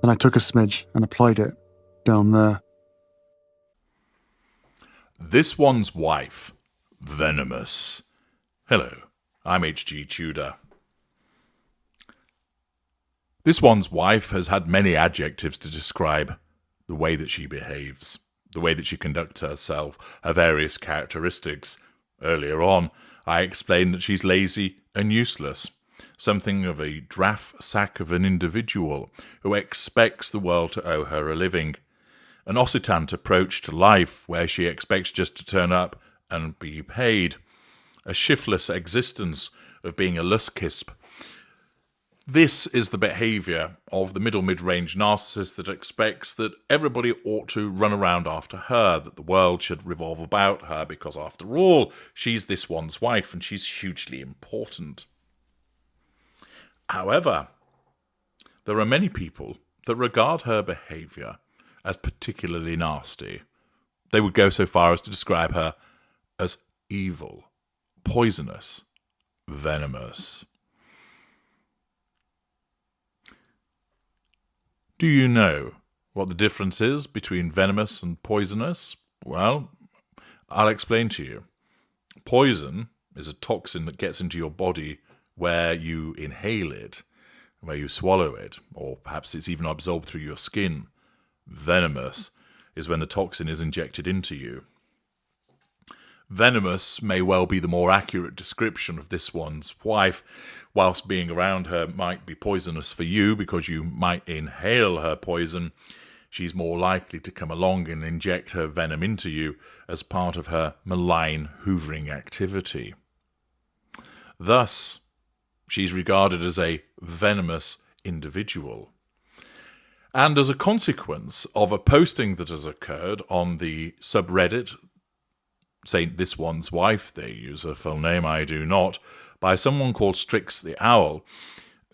Then I took a smidge and applied it down there. This one's wife, Venomous. Hello, I'm H.G. Tudor. This one's wife has had many adjectives to describe the way that she behaves, the way that she conducts herself, her various characteristics. Earlier on, I explained that she's lazy and useless, something of a draft sack of an individual who expects the world to owe her a living. An occitant approach to life where she expects just to turn up and be paid. A shiftless existence of being a luskisp. This is the behaviour of the middle mid-range narcissist that expects that everybody ought to run around after her, that the world should revolve about her, because after all, she's this one's wife and she's hugely important. However, there are many people that regard her behaviour as particularly nasty. They would go so far as to describe her as evil, poisonous, venomous. Do you know what the difference is between venomous and poisonous? Well, I'll explain to you. Poison is a toxin that gets into your body where you inhale it, where you swallow it, or perhaps it's even absorbed through your skin. Venomous is when the toxin is injected into you. Venomous may well be the more accurate description of this one's wife, whilst being around her might be poisonous for you because you might inhale her poison. She's more likely to come along and inject her venom into you as part of her malign hoovering activity. Thus, she's regarded as a venomous individual. And as a consequence of a posting that has occurred on the subreddit, Saint This One's Wife, they use her full name, I do not, by someone called Strix the Owl,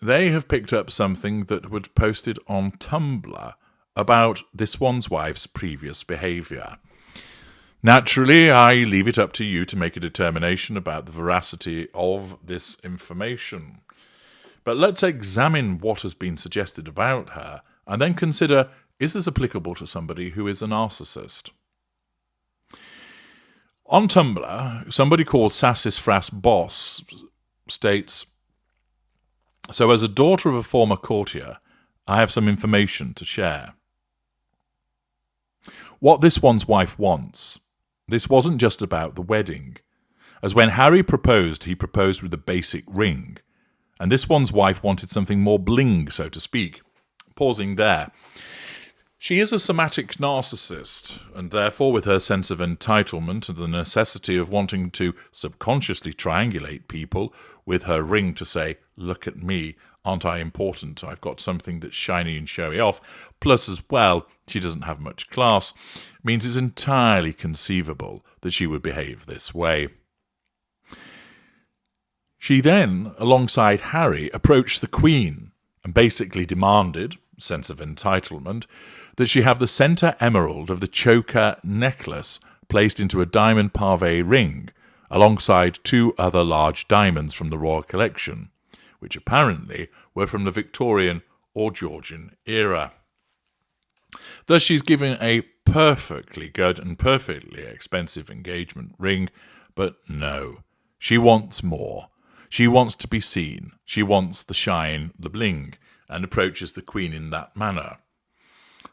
they have picked up something that was posted on Tumblr about this one's wife's previous behaviour. Naturally, I leave it up to you to make a determination about the veracity of this information. But let's examine what has been suggested about her, and then consider, is this applicable to somebody who is a narcissist? On Tumblr, somebody called Sassisfras Boss states, "So as a daughter of a former courtier, I have some information to share. What this one's wife wants, this wasn't just about the wedding, as when Harry proposed, he proposed with a basic ring, and this one's wife wanted something more bling, so to speak." Pausing there. She is a somatic narcissist, and therefore with her sense of entitlement and the necessity of wanting to subconsciously triangulate people with her ring to say, look at me, aren't I important, I've got something that's shiny and showy off, plus as well, she doesn't have much class, means it's entirely conceivable that she would behave this way. She then, alongside Harry, approached the Queen and basically demanded, sense of entitlement, that she have the centre emerald of the choker necklace placed into a diamond pavé ring, alongside two other large diamonds from the royal collection, which apparently were from the Victorian or Georgian era. Thus she's given a perfectly good and perfectly expensive engagement ring, but no, she wants more. She wants to be seen, she wants the shine, the bling, and approaches the Queen in that manner.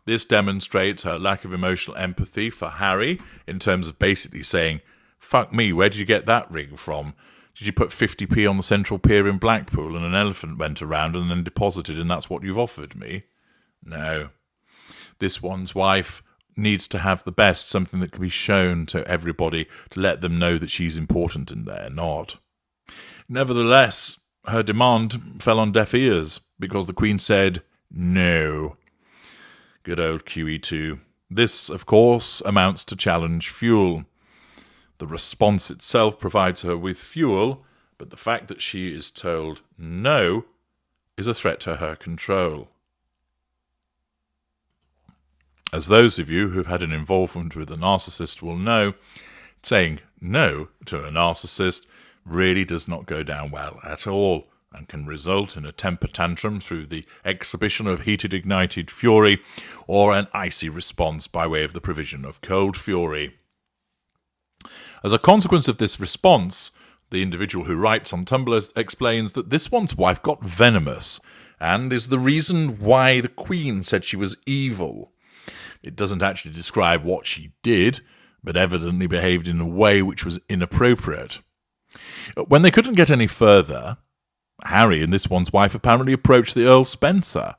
This demonstrates her lack of emotional empathy for Harry in terms of basically saying, fuck me, where did you get that ring from? Did you put 50p on the Central Pier in Blackpool and an elephant went around and then deposited and that's what you've offered me? No. This one's wife needs to have the best, something that can be shown to everybody to let them know that she's important and they're not. Nevertheless, her demand fell on deaf ears because the Queen said no. Good old QE2. This, of course, amounts to challenge fuel. The response itself provides her with fuel, but the fact that she is told no is a threat to her control. As those of you who've had an involvement with a narcissist will know, saying no to a narcissist really does not go down well at all. and can result in a temper tantrum through the exhibition of heated ignited fury or an icy response by way of the provision of cold fury. As a consequence of this response, the individual who writes on Tumblr explains that this one's wife got venomous and is the reason why the Queen said she was evil. It doesn't actually describe what she did, but evidently behaved in a way which was inappropriate. When they couldn't get any further, Harry and this one's wife apparently approached the Earl Spencer,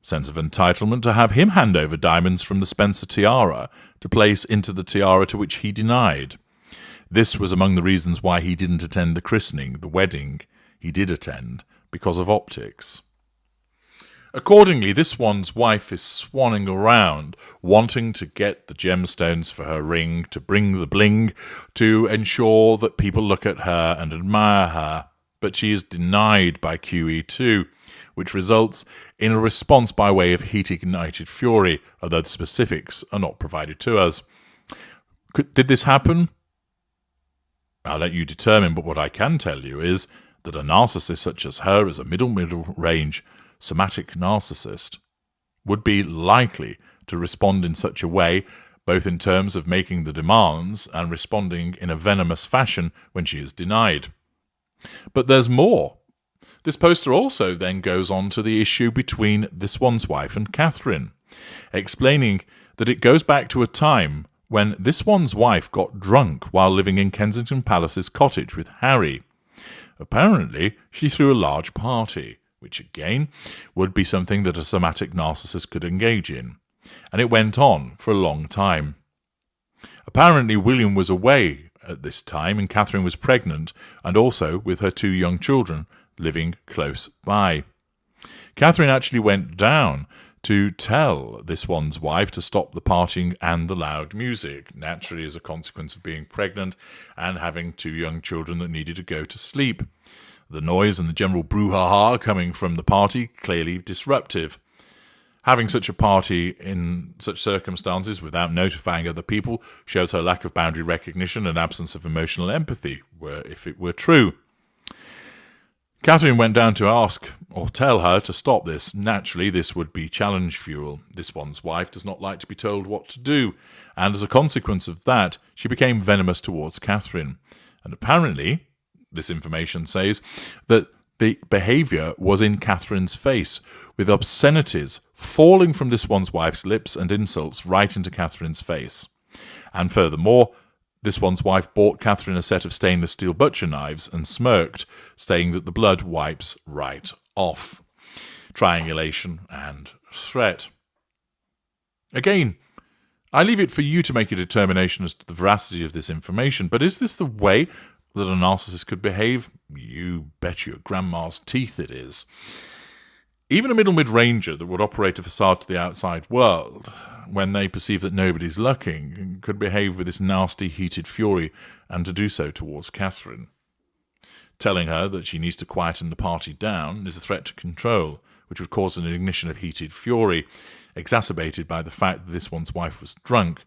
sense of entitlement, to have him hand over diamonds from the Spencer tiara to place into the tiara to which he denied. This was among the reasons why he didn't attend the christening. The wedding he did attend because of optics. Accordingly, this one's wife is swanning around, wanting to get the gemstones for her ring, to bring the bling, to ensure that people look at her and admire her. But she is denied by QEII, which results in a response by way of heat-ignited fury, although the specifics are not provided to us. Did this happen? I'll let you determine, but what I can tell you is that a narcissist such as her, as a middle-range somatic narcissist, would be likely to respond in such a way, both in terms of making the demands and responding in a venomous fashion when she is denied. But there's more. This poster also then goes on to the issue between this one's wife and Catherine, explaining that it goes back to a time when this one's wife got drunk while living in Kensington Palace's cottage with Harry. Apparently, she threw a large party, which again would be something that a somatic narcissist could engage in, and it went on for a long time. Apparently, William was away at this time and Catherine was pregnant and also with her 2 young children living close by. Catherine actually went down to tell this one's wife to stop the partying and the loud music, naturally as a consequence of being pregnant and having 2 young children that needed to go to sleep. The noise and the general brouhaha coming from the party clearly disruptive. Having such a party in such circumstances without notifying other people shows her lack of boundary recognition and absence of emotional empathy, if it were true. Catherine went down to ask or tell her to stop this. Naturally, this would be challenge fuel. This one's wife does not like to be told what to do, and as a consequence of that, she became venomous towards Catherine. And apparently, this information says that the behaviour was in Catherine's face, with obscenities falling from this one's wife's lips and insults right into Catherine's face. And furthermore, this one's wife bought Catherine a set of stainless steel butcher knives and smirked, saying that the blood wipes right off. Triangulation and threat. Again, I leave it for you to make a determination as to the veracity of this information, but is this the way that a narcissist could behave? You bet your grandma's teeth it is. Even a middle-mid-ranger that would operate a facade to the outside world, when they perceive that nobody's looking, could behave with this nasty, heated fury, and to do so towards Catherine. Telling her that she needs to quieten the party down is a threat to control, which would cause an ignition of heated fury, exacerbated by the fact that this one's wife was drunk,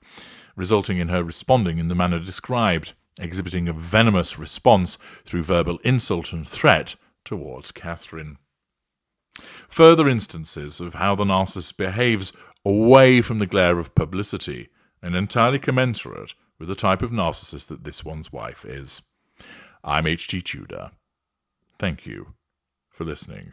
resulting in her responding in the manner described, exhibiting a venomous response through verbal insult and threat towards Catherine. Further instances of how the narcissist behaves away from the glare of publicity and entirely commensurate with the type of narcissist that this one's wife is. I'm H.G. Tudor. Thank you for listening.